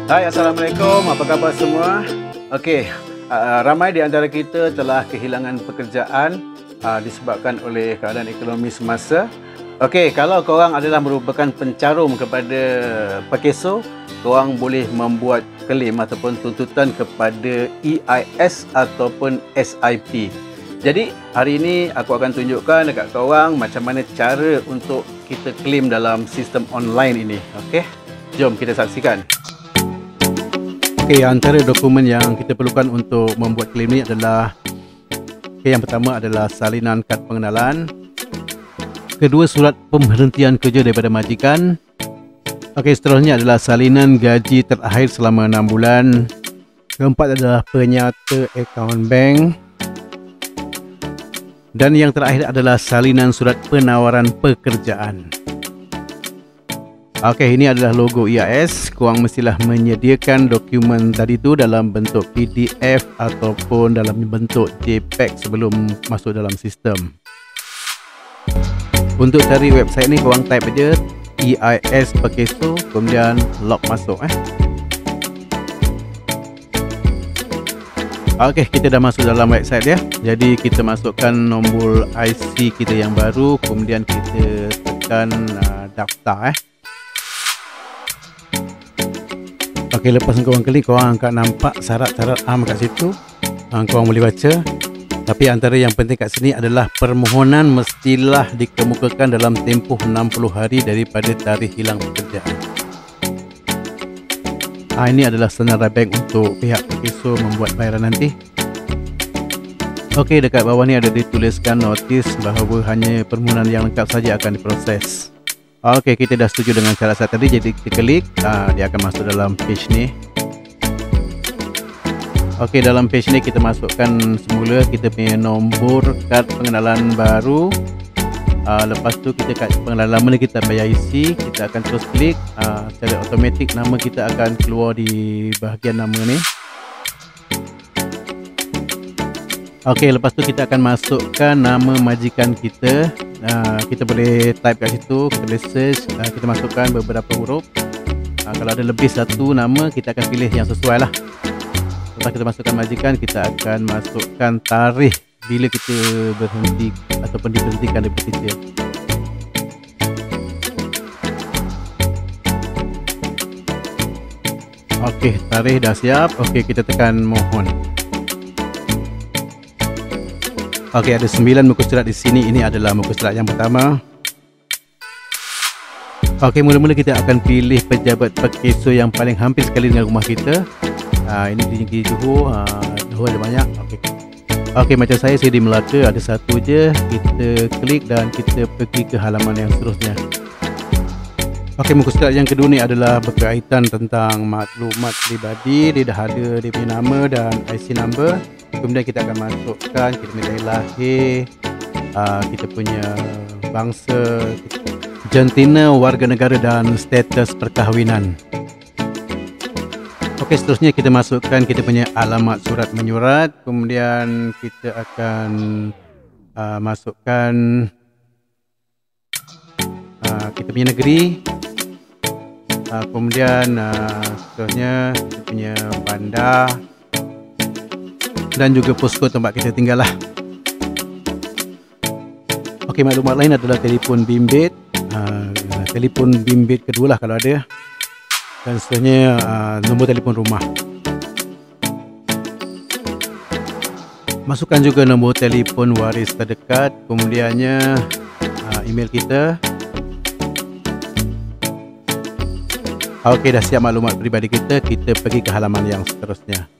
Hai, Assalamualaikum. Apa khabar semua? Okey, ramai di antara kita telah kehilangan pekerjaan disebabkan oleh keadaan ekonomi semasa. Okey, kalau korang adalah merupakan pencarum kepada Pekeso, korang boleh membuat claim ataupun tuntutan kepada EIS ataupun SIP. Jadi, hari ini aku akan tunjukkan dekat korang macam mana cara untuk kita claim dalam sistem online ini. Okey, jom kita saksikan. Okey, antara dokumen yang kita perlukan untuk membuat claim ni adalah yang pertama adalah salinan kad pengenalan, kedua surat pemberhentian kerja daripada majikan. Okey, seterusnya adalah salinan gaji terakhir selama 6 bulan. Keempat adalah penyata akaun bank. Dan yang terakhir adalah salinan surat penawaran pekerjaan. Okey, ini adalah logo EIS. Korang mestilah menyediakan dokumen tadi tu dalam bentuk PDF ataupun dalam bentuk JPEG sebelum masuk dalam sistem. Untuk cari website ni, korang type aja EIS Pekeso, kemudian log masuk. Okey, kita dah masuk dalam website dia. Jadi kita masukkan nombor IC kita yang baru, kemudian kita tekan daftar. Okey, lepas korang klik, korang akan nampak syarat-syarat kat situ. Korang boleh baca. Tapi antara yang penting kat sini adalah permohonan mestilah dikemukakan dalam tempoh 60 hari daripada tarikh hilang pekerjaan. Ini adalah senarai bank untuk pihak Pekeso membuat bayaran nanti. Okey, dekat bawah ni ada dituliskan notis bahawa hanya permohonan yang lengkap saja akan diproses. Okey, kita dah setuju dengan syarat-syarat tadi, jadi kita klik, dia akan masuk dalam page ni. Okey, dalam page ni kita masukkan semula kita punya nombor kad pengenalan baru. Lepas tu kita kad pengenalan lama ni kita bayar isi, kita akan terus klik, secara automatik nama kita akan keluar di bahagian nama ni. Okey, lepas tu kita akan masukkan nama majikan kita. Kita boleh type kat situ, kita boleh search, kita masukkan beberapa huruf. Kalau ada lebih satu nama, kita akan pilih yang sesuai lah. Lepas kita masukkan majikan, kita akan masukkan tarikh bila kita berhenti ataupun diberhentikan daripada kerja. Okey, tarikh dah siap. Okey, kita tekan mohon. Okey, ada 9 muka surat di sini. Ini adalah muka surat yang pertama. Okey, mula-mula kita akan pilih pejabat Pekeso yang paling hampir sekali dengan rumah kita. Ini di Negeri Johor. Johor ada banyak. Okey, macam saya di Melaka, ada satu je. Kita klik dan kita pergi ke halaman yang seterusnya. Okey, muka surat yang kedua ni adalah berkaitan tentang maklumat peribadi. Dia dah ada dia punya nama dan IC number. Kemudian kita akan masukkan kita punya dari lahir, kita punya bangsa, jantina, warga negara dan status perkahwinan. Okey, seterusnya kita masukkan kita punya alamat surat menyurat. Kemudian kita akan masukkan kita punya negeri. Kemudian seterusnya kita punya bandar dan juga poskod tempat kita tinggal lah. Okey, maklumat lain adalah telefon bimbit, telefon bimbit kedua lah kalau ada, dan seterusnya nombor telefon rumah. Masukkan juga nombor telefon waris terdekat, kemudiannya email kita. Okey, dah siap maklumat peribadi kita. Kita pergi ke halaman yang seterusnya.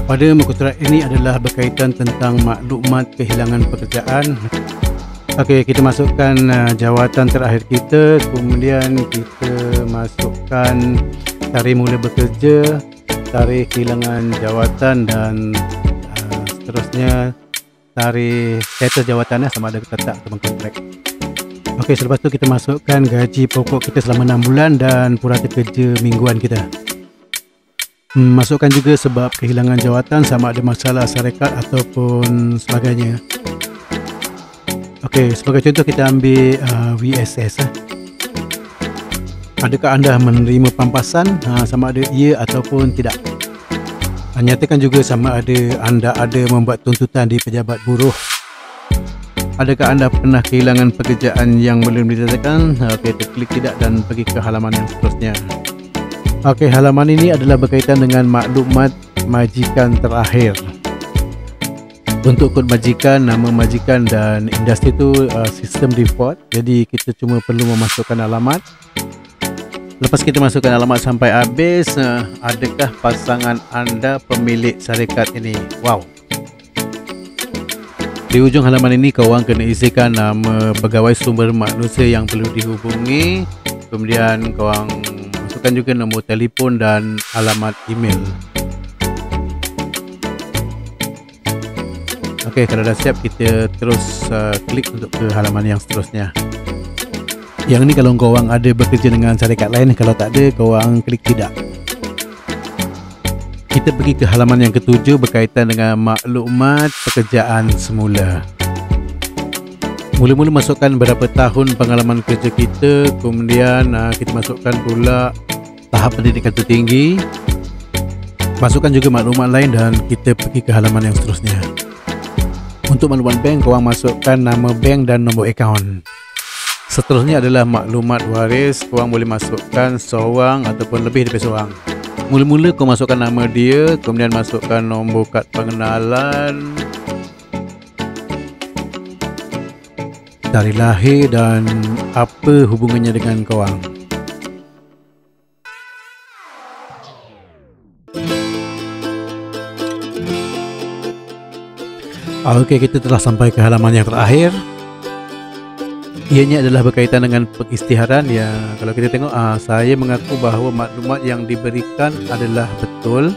Pada muka surat ini adalah berkaitan tentang maklumat kehilangan pekerjaan. Okey, kita masukkan jawatan terakhir kita, kemudian kita masukkan tarikh mula bekerja, tarikh kehilangan jawatan dan seterusnya tarikh status jawatannya sama ada tetap atau kontrak. Okey, selepas tu kita masukkan gaji pokok kita selama 6 bulan dan purata kerja mingguan kita. Masukkan juga sebab kehilangan jawatan sama ada masalah syarikat ataupun sebagainya. Okey, sebagai contoh kita ambil VSS. Adakah anda menerima pampasan? Sama ada ya ataupun tidak. Nyatakan juga sama ada anda ada membuat tuntutan di pejabat buruh. Adakah anda pernah kehilangan pekerjaan yang belum dinyatakan? Okey, klik tidak dan pergi ke halaman yang seterusnya. Okey, halaman ini adalah berkaitan dengan maklumat majikan terakhir. Untuk kod majikan, nama majikan dan industri itu sistem default. Jadi kita cuma perlu memasukkan alamat. Lepas kita masukkan alamat sampai habis, adakah pasangan anda pemilik syarikat ini? Wow. Di ujung halaman ini korang kena isikan nama pegawai sumber manusia yang perlu dihubungi. Kemudian korang masukkan juga nombor telefon dan alamat email. Okey, kalau dah siap kita terus klik untuk ke halaman yang seterusnya. Yang ni kalau korang ada bekerja dengan syarikat lain, kalau tak ada korang klik tidak. Kita pergi ke halaman yang ketujuh berkaitan dengan maklumat pekerjaan semula. Mula-mula masukkan berapa tahun pengalaman kerja kita, kemudian kita masukkan pula tahap pendidikan tertinggi. Masukkan juga maklumat lain dan kita pergi ke halaman yang seterusnya. Untuk maklumat bank, korang masukkan nama bank dan nombor akaun. Seterusnya adalah maklumat waris. Korang boleh masukkan seorang ataupun lebih daripada seorang. Mula-mula korang masukkan nama dia, kemudian masukkan nombor kad pengenalan, tarikh lahir dan apa hubungannya dengan korang. Okey, kita telah sampai ke halaman yang terakhir. Ianya adalah berkaitan dengan pengisytiharan. Ya, kalau kita tengok, saya mengaku bahawa maklumat yang diberikan adalah betul.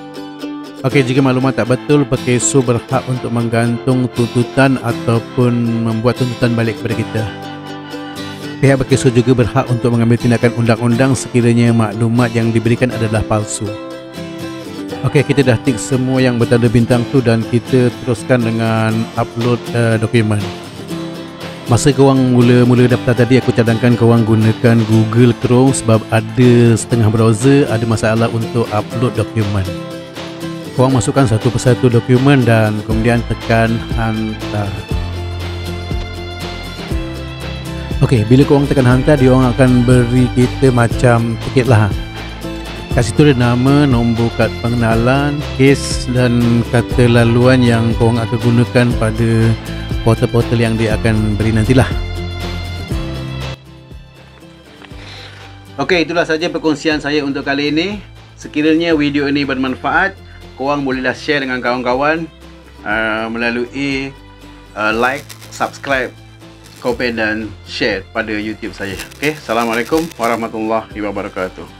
Okey, jika maklumat tak betul, pekeso berhak untuk menggantung tuntutan ataupun membuat tuntutan balik kepada kita. Pihak pekeso juga berhak untuk mengambil tindakan undang-undang sekiranya maklumat yang diberikan adalah palsu. Okey, kita dah tik semua yang bertanda bintang tu dan kita teruskan dengan upload dokumen. Masa korang mula-mula daftar tadi, aku cadangkan korang gunakan Google Chrome sebab ada setengah browser ada masalah untuk upload dokumen. Korang masukkan satu persatu dokumen dan kemudian tekan hantar. Okey, bila korang tekan hantar, dia orang akan beri kita macam tiket lah. Kat situ ada nama, nombor kad pengenalan, kes dan kata laluan yang korang akan gunakan pada portal-portal yang dia akan beri nantilah. Okey, itulah saja perkongsian saya untuk kali ini. Sekiranya video ini bermanfaat, korang bolehlah share dengan kawan-kawan melalui like, subscribe, komen dan share pada YouTube saya. Okey, Assalamualaikum warahmatullahi wabarakatuh.